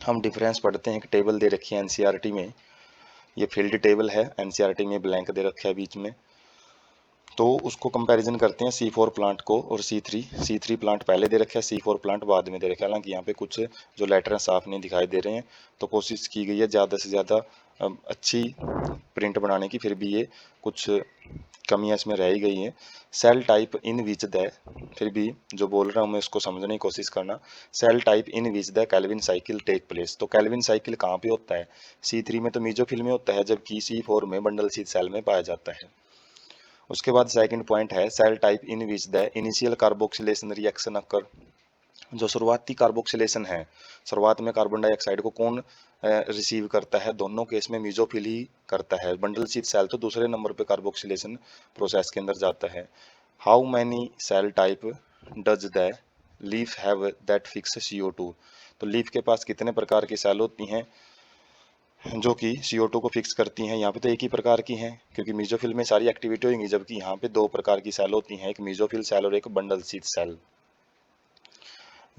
हम डिफरेंस पढ़ते हैं। एक टेबल दे रखी है एनसीईआरटी में, ये फील्ड टेबल है, एनसीईआरटी में ब्लैंक दे रखा है बीच में। तो उसको कंपैरिजन करते हैं C4 प्लांट को और C3 प्लांट पहले दे रखा है, C4 प्लांट बाद में दे रखा है। हालांकि यहाँ पे कुछ जो लेटर हैं साफ नहीं दिखाई दे रहे हैं, तो कोशिश की गई है ज़्यादा से ज़्यादा अच्छी प्रिंट बनाने की, फिर भी ये कुछ कमियां इसमें रह ही गई हैं। Cell type in which the, फिर भी जो बोल रहा हूँ मैं उसको समझने की कोशिश करना। Cell type in which the Calvin cycle take place, तो कैल्विन साइकिल कहाँ पे होता है? C3 में तो मीजोफिल में होता है, जबकि C4 में बंडल शीथ सेल में पाया जाता है। उसके बाद सेकंड पॉइंट है cell type in which the initial carboxylation reaction occur, जो शुरुआती कार्बोक्सिलेशन है, शुरुआत में कार्बन डाइऑक्साइड को कौन रिसीव करता है? दोनों केस में मीजोफिल ही करता है। बंडल शीथ सेल तो दूसरे नंबर पे कार्बोक्सिलेशन प्रोसेस के अंदर जाता है। How many cell type does the leaf have that fix CO2, तो लीफ के पास कितने प्रकार की सेल होती हैं जो कि CO2 को फिक्स करती हैं? यहाँ पे तो एक ही प्रकार की हैं, क्योंकि मीजोफिल में सारी एक्टिविटी होगी, जबकि यहाँ पे दो प्रकार की सेल होती हैं, एक मीजोफिल सेल और एक bundle sheath cell.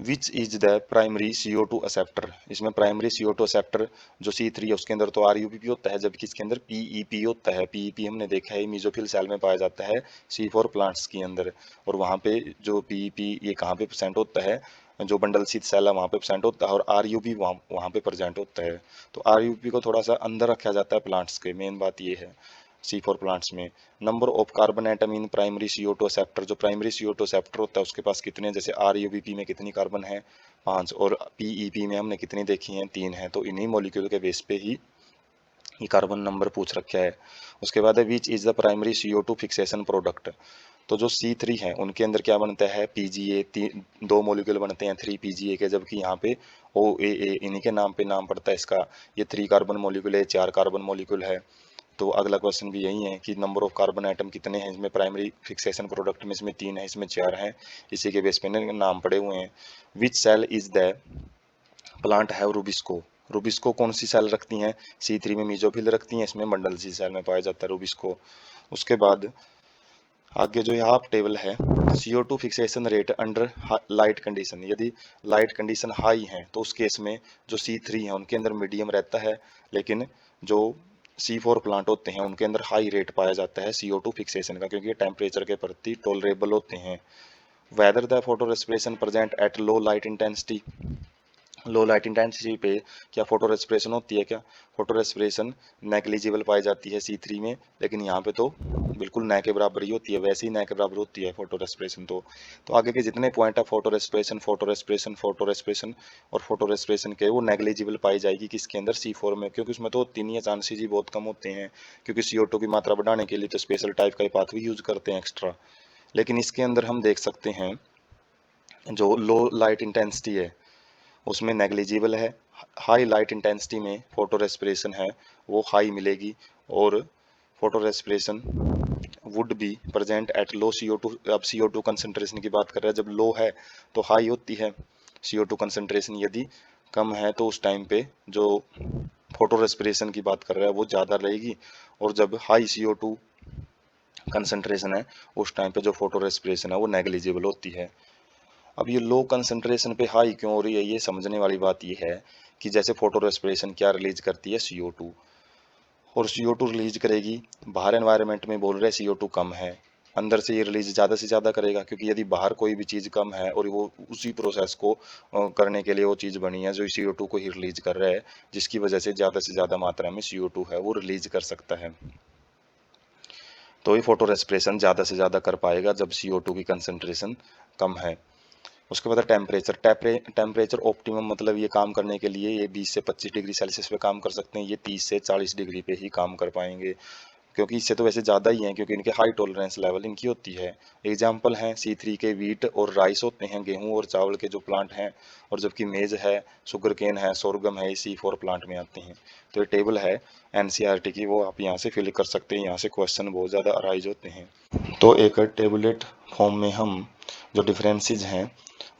Which is the primary CO2 acceptor, इसमें प्राइमरी CO2 एक्सेप्टर जो C3 है उसके अंदर तो RUBP होता है, जबकि इसके अंदर PEP होता है। PEP हमने देखा है मीजोफिल सेल में पाया जाता है C4 प्लांट्स के अंदर, और वहाँ पे जो PEP ये कहाँ पे प्रेजेंट होता है? जो बंडल शीथ सेल है वहाँ पे प्रेजेंट होता है, और RUP वहाँ पे प्रेजेंट होता है। तो RUP को थोड़ा सा अंदर रखा जाता है प्लांट्स के, मेन बात ये है C4 प्लांट्स में। Number of carbon atom in primary CO2 acceptor, जो प्राइमरी CO2 एक्सेप्टर होता है उसके पास कितने, जैसे RUBP में कितनी कार्बन है? 5, और PEP में हमने कितनी देखी हैं? 3 है। तो इन्हीं मॉलिक्यूल के बेस पे ही ये कार्बन नंबर पूछ रखा है। उसके बाद है विच is the primary CO2 fixation product, तो जो C3 है उनके अंदर क्या बनता है? PGA, दो मॉलिक्यूल बनते हैं 3 PGA के, जबकि यहाँ पे OAA इन्हीं के नाम पे नाम पड़ता है इसका। ये 3 कार्बन मॉलिक्यूल है, 4 कार्बन मॉलिक्यूल है। तो अगला क्वेश्चन भी यही है कि नंबर ऑफ कार्बन आइटम कितने हैं इसमें? प्राइमरी फिक्सेशन प्रोडक्ट में इसमें 3 है, इसमें 4 हैं, इसी के बेस पे नाम पड़े हुए हैं। Which cell is the plant have rubisco, rubisco कौन सी सेल रखती हैं? C3 में मीजोफिल रखती हैं, इसमें बंडल सी सेल में पाया जाता है रूबिस्को। उसके बाद आगे जो यहाँ टेबल है CO2 fixation rate under light condition, यदि लाइट कंडीशन हाई है तो उस केस में जो C3 है उनके अंदर मीडियम रहता है, लेकिन जो C4 प्लांट होते हैं उनके अंदर हाई रेट पाया जाता है CO2 फिक्सेशन का, क्योंकि ये टेम्परेचर के प्रति टॉलरेबल होते हैं। Whether the photo respiration present at low light intensity, low light intensity पे क्या फोटो रेस्पिरेशन होती है? क्या फोटो रेस्पिरेशन नेग्लिजिबल पाई जाती है C3 में, लेकिन यहाँ पे तो बिल्कुल न के बराबर ही होती है, वैसे ही न के बराबर होती है फोटो रेस्पिरेशन। तो आगे के जितने पॉइंट है photo respiration, photo respiration, photo respiration और फोटो रेस्पिरेशन के, वो नेग्लिजिबल पाई जाएगी किसके अंदर? C4 में, क्योंकि उसमें तो होती नहीं है, चांसेस ही बहुत कम होते हैं, क्योंकि CO2 की मात्रा बढ़ाने के लिए तो स्पेशल टाइप का पाथवे यूज करते हैं एक्स्ट्रा। लेकिन इसके अंदर हम देख सकते हैं जो लो लाइट इंटेंसिटी है उसमें नेग्लिजिबल है, हाई लाइट इंटेंसिटी में फोटो रेस्पिरेशन है वो हाई मिलेगी, और photo respiration would be present at low CO2। अब CO2 कंसंट्रेशन की बात कर रहे हैं, जब लो है तो हाई होती है CO2 कंसंट्रेशन, यदि कम है तो उस टाइम पे जो फोटो रेस्पिरेशन की बात कर रहा है वो ज़्यादा रहेगी, और जब हाई CO2 कंसंट्रेशन है उस टाइम पे जो फोटो रेस्पिरेशन है वो नेग्लिजिबल होती है। अब ये लो कंसंट्रेशन पे हाई क्यों हो रही है, ये समझने वाली बात ये है कि जैसे फोटो रेस्पिरेशन क्या रिलीज करती है? CO2, और CO2 रिलीज करेगी, बाहर एनवायरनमेंट में बोल रहे हैं CO2 कम है, अंदर से ये रिलीज ज़्यादा से ज़्यादा करेगा, क्योंकि यदि बाहर कोई भी चीज़ कम है और वो उसी प्रोसेस को करने के लिए वो चीज़ बनी है जो CO2 को ही रिलीज कर रहा है, जिसकी वजह से ज़्यादा मात्रा में CO2 है वो रिलीज कर सकता है, तो ये फोटो रेस्पिरेशन ज़्यादा से ज़्यादा कर पाएगा जब CO2 की कंसंट्रेशन कम है। उसके बाद टेम्परेचर, टेम्परेचर ऑप्टिमम, मतलब ये काम करने के लिए ये 20 से 25 डिग्री सेल्सियस पे काम कर सकते हैं, ये 30 से 40 डिग्री पे ही काम कर पाएंगे, क्योंकि इससे तो वैसे ज़्यादा ही हैं, क्योंकि इनके हाई टॉलरेंस लेवल इनकी होती है। एग्जाम्पल हैं C3 के वीट और राइस होते हैं, गेहूं और चावल के जो प्लांट हैं, और जबकि मेज है, शुगर केन है, सोरगम है, ये C4 प्लांट में आते हैं। तो ये टेबल है NCERT की, वो आप यहाँ से फिल कर सकते हैं, यहाँ से क्वेश्चन बहुत ज़्यादा अराइज होते हैं। तो एक टेबुलेट फॉर्म में हम जो डिफरेंसेस हैं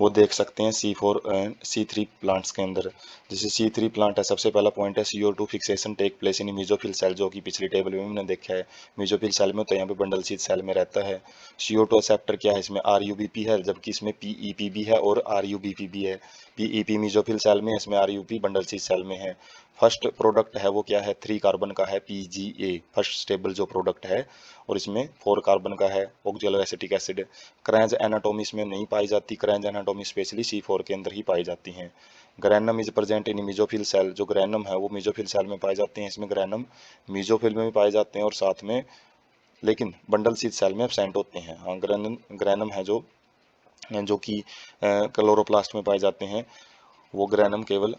वो देख सकते हैं C4 एंड C3 प्लांट्स के अंदर। जैसे C3 प्लांट है, सबसे पहला पॉइंट है CO2 fixation take place in mesophyll cell, जो कि पिछली टेबल में हमने देखा है मीजोफिल सेल में, तो यहाँ पे बंडल शीथ सेल में रहता है। CO2 एक्सेप्टर क्या है? इसमें RUBP है, जबकि इसमें PEP भी है और RUBP भी है। पीईपी मीजोफिल सेल में, इसमें आरयूपी बंडल शीथ सेल में है। फर्स्ट प्रोडक्ट है वो क्या है, 3 कार्बन का है पीजीए, फर्स्ट स्टेबल जो प्रोडक्ट है, और इसमें 4 कार्बन का है ऑक्जेलो एसिटिक एसिड। क्रैंज एनाटोमी इसमें नहीं पाई जाती, क्रैंज एनाटोमी स्पेशली C4 के अंदर ही पाई जाती हैं। Granum is present in mesophyll cell, जो ग्रैनम है वो मीजोफिल सेल में पाए जाते हैं, इसमें ग्रैनम मीजोफिल में भी पाए जाते हैं और साथ में, लेकिन बंडल शीथ सेल में एब्सेंट होते हैं। हाँ, ग्रैनम है जो जो कि क्लोरोप्लास्ट में पाए जाते हैं, वो ग्रैनम केवल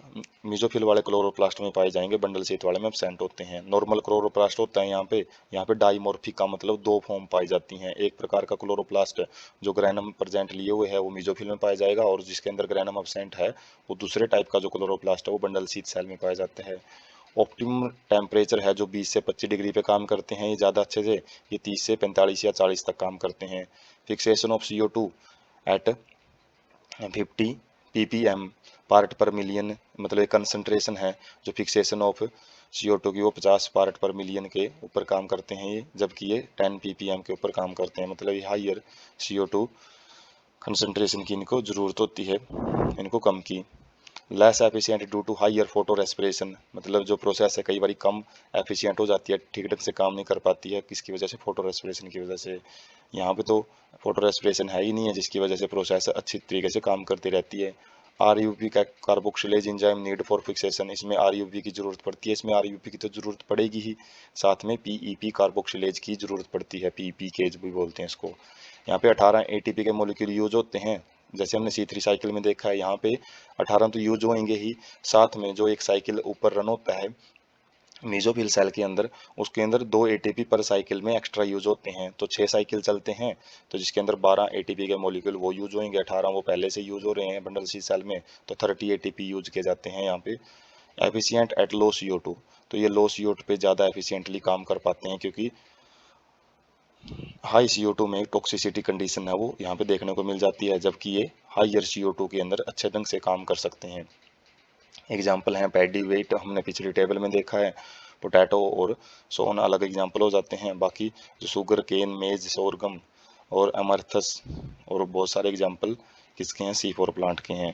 मीजोफिल वाले क्लोरोप्लास्ट में पाए जाएंगे, बंडल शीथ वाले में एब्सेंट होते हैं। नॉर्मल क्लोरोप्लास्ट होता है यहाँ पे डाइमॉर्फिक का मतलब 2 फॉर्म पाई जाती हैं। एक प्रकार का क्लोरोप्लास्ट जो ग्रैनम प्रेजेंट लिए हुए है वो मीजोफिल में पाया जाएगा, और जिसके अंदर ग्रैनम एब्सेंट है वो दूसरे टाइप का जो क्लोरोप्लास्ट है वो बंडल शीथ सेल में पाया जाता है। ऑप्टिमम टेम्परेचर है जो 20 से 25 डिग्री पे काम करते हैं ये ज़्यादा अच्छे से, ये 30 से 45 या 40 तक काम करते हैं। Fixation of CO2 at 50 ppm part per million, मतलब एक कंसंट्रेशन है जो फिक्सेशन ऑफ CO2 की वो 50 पार्ट पर मिलियन के ऊपर काम करते हैं ये, जबकि ये 10 ppm के ऊपर काम करते हैं, मतलब ये हाइयर CO2 कंसंट्रेशन की इनको ज़रूरत होती है, इनको कम की। Less efficient due to higher photorespiration, मतलब जो प्रोसेस है कई बार कम एफिशिएंट हो जाती है, ठीक ढंग से काम नहीं कर पाती है, किसकी वजह से, फोटो रेस्पिरेशन की वजह से। यहाँ पे तो फोटो रेस्पिरेशन है ही नहीं है, जिसकी वजह से प्रोसेस अच्छी तरीके से काम करती रहती है। आरयूपी का carboxylase enzyme need for fixation, इसमें आरयूपी की जरूरत पड़ती है, इसमें आरयूपी की तो जरूरत पड़ेगी ही, साथ में पीईपी कार्बोक्सिलेज की जरूरत पड़ती है, पीपीकेज भी बोलते हैं इसको। यहाँ पे 18 एटीपी के मॉलिक्यूल यूज होते हैं, जैसे हमने C3 साइकिल में देखा है, यहाँ पे 18 तो यूज होंगे ही, साथ में जो एक साइकिल ऊपर रन होता है मीजोफिल सेल के अंदर, उसके अंदर 2 ATP पर साइकिल में एक्स्ट्रा यूज होते हैं, तो 6 साइकिल चलते हैं, तो जिसके अंदर 12 ATP के मॉलिक्यूल वो यूज होंगे, 18 वो पहले से यूज हो रहे हैं बंडल शीथ सेल में, तो 30 ATP यूज किए जाते हैं यहाँ पे। एफिशिएंट एट लो CO2, तो ये लो CO2 पे ज़्यादा एफिशिएंटली काम कर पाते हैं, क्योंकि हाई CO2 में टॉक्सिसिटी कंडीशन है वो यहाँ पे देखने को मिल जाती है, जबकि ये हाइयर CO2 के अंदर अच्छे ढंग से काम कर सकते हैं। एग्जाम्पल हैं पैडी, वेट हमने पिछली टेबल में देखा है, पोटैटो और सोन अलग एग्जाम्पल हो जाते हैं, बाकी जो शुगर केन मेज सोरगम और अमरथस और बहुत सारे एग्जाम्पल किसके हैं, C4 प्लांट के हैं।